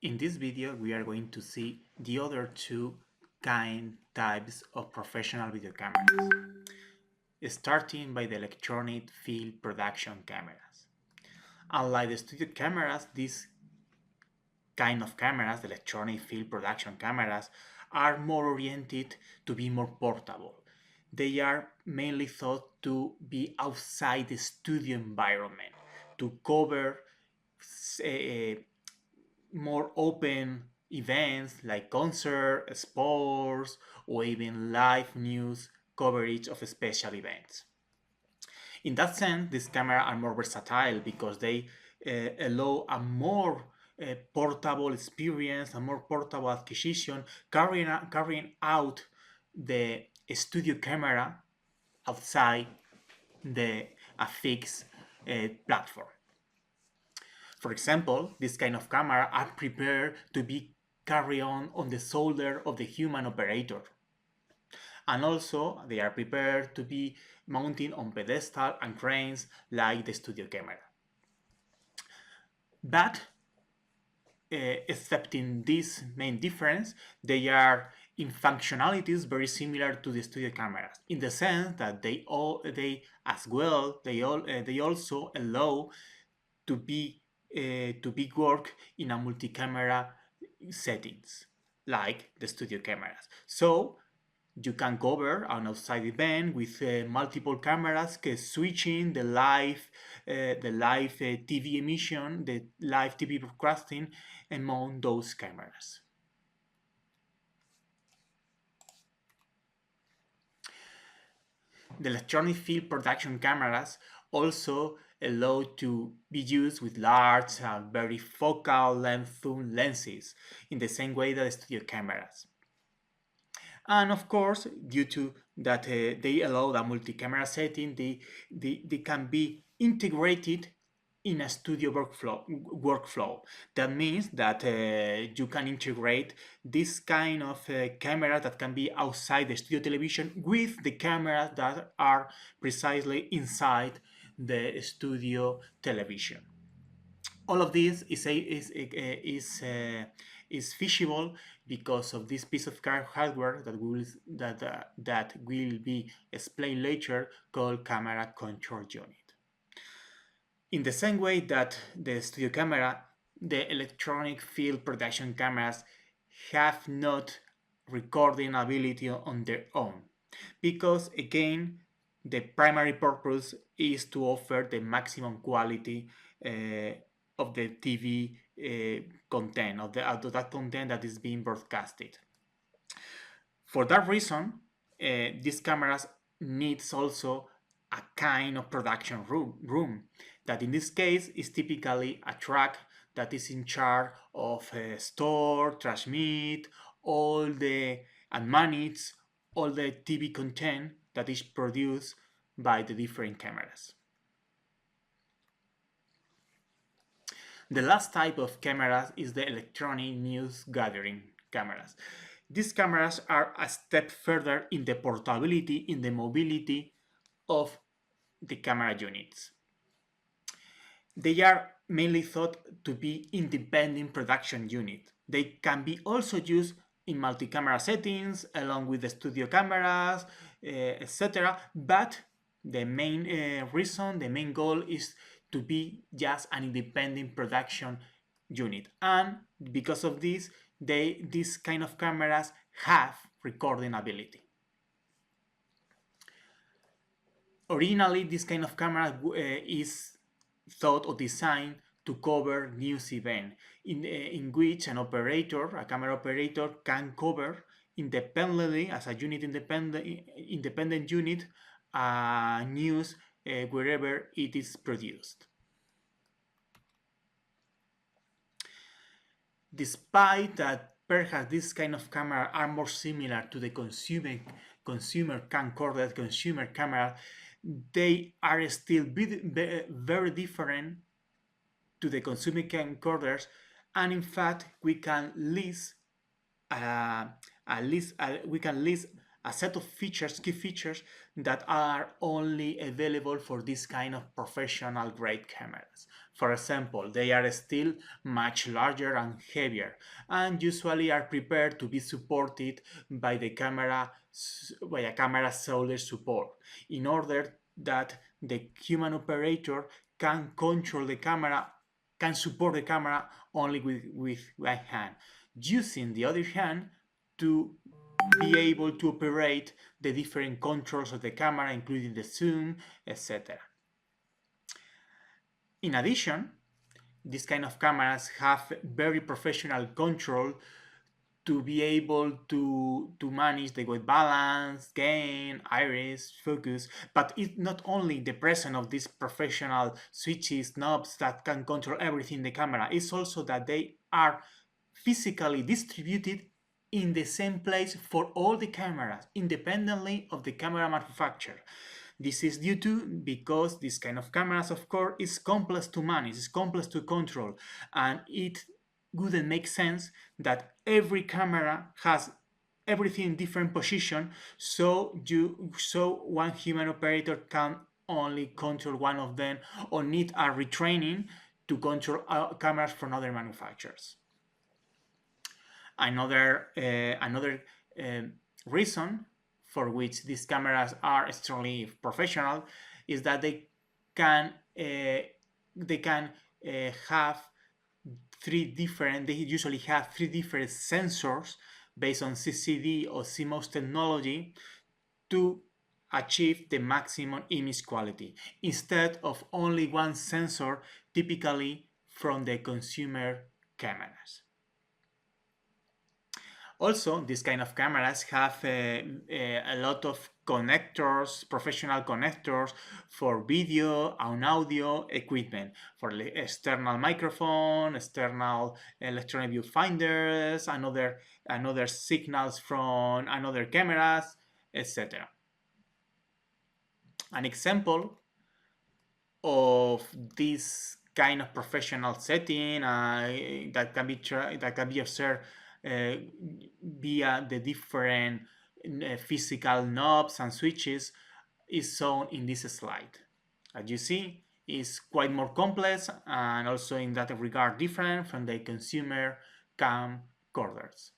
In this video, we are going to see the other two types of professional video cameras, starting by the electronic field production cameras. Unlike the studio cameras, these kind of cameras, the electronic field production cameras, are more oriented to be more portable. They are mainly thought to be outside the studio environment, to cover more open events like concerts, sports, or even live news coverage of special events. In that sense, these cameras are more versatile because they allow a more portable experience, a more portable acquisition, carrying out the studio camera outside a fixed platform. For example, this kind of camera are prepared to be carried on the shoulder of the human operator. And also, they are prepared to be mounted on pedestal and cranes like the studio camera. But, except in this main difference, they are in functionalities very similar to the studio cameras, in the sense that they also allow to be work in a multi-camera settings like the studio cameras. So you can cover an outside event with multiple cameras switching the live TV emission, the live TV broadcasting among those cameras. The electronic field production cameras also allow to be used with large and very focal length lenses in the same way that the studio cameras. And of course, due to that they allow the multi-camera setting, they can be integrated in a studio workflow. That means that you can integrate this kind of camera that can be outside the studio television with the cameras that are precisely inside the studio television. All of this is feasible because of this piece of hardware that will be explained later, called camera control unit. In the same way that the studio camera, the electronic field production cameras have not recording ability on their own, because again, the primary purpose is to offer the maximum quality of the TV content, of that content that is being broadcasted. For that reason, these cameras needs also a kind of production room that in this case is typically a truck that is in charge of store, transmit, and manage all the TV content that is produced by the different cameras. The last type of cameras is the electronic news gathering cameras. These cameras are a step further in the portability, in the mobility of the camera units. They are mainly thought to be independent production unit. They can be also used in multi-camera settings along with the studio cameras, etc. But the main reason, the main goal is to be just an independent production unit. And because of this, these kind of cameras have recording ability. Originally, this kind of camera is thought or designed to cover news event in which an operator, a camera operator, can cover independently as a unit independent unit news wherever it is produced. Despite that perhaps this kind of camera are more similar to the consumer camcorder, consumer camera, they are still very different to the consumer camcorders, and in fact we can list a set of key features that are only available for this kind of professional grade cameras. For example, they are still much larger and heavier, and usually are prepared to be supported by the camera by a camera shoulder support, in order that the human operator can control the camera, can support the camera only with one hand, using the other hand to be able to operate the different controls of the camera, including the zoom, etc. In addition, these kind of cameras have very professional control to be able to manage the white balance, gain, iris, focus, but it's not only the presence of these professional switches, knobs that can control everything in the camera, it's also that they are physically distributed in the same place for all the cameras, independently of the camera manufacturer. This is due to because this kind of cameras, of course, is complex to manage, is complex to control, and it wouldn't make sense that every camera has everything in different position, so one human operator can only control one of them, or need a retraining to control cameras from other manufacturers. Another reason for which these cameras are extremely professional is that they can have they usually have three different sensors based on CCD or CMOS technology to achieve the maximum image quality, instead of only one sensor, typically from the consumer cameras. Also, these kind of cameras have a lot of connectors, professional connectors for video and audio equipment, for external microphone, external electronic viewfinders, another signals from another cameras, etc. An example of this kind of professional setting that can be observed via the different physical knobs and switches is shown in this slide. As you see, it's quite more complex, and also in that regard different from the consumer camcorders.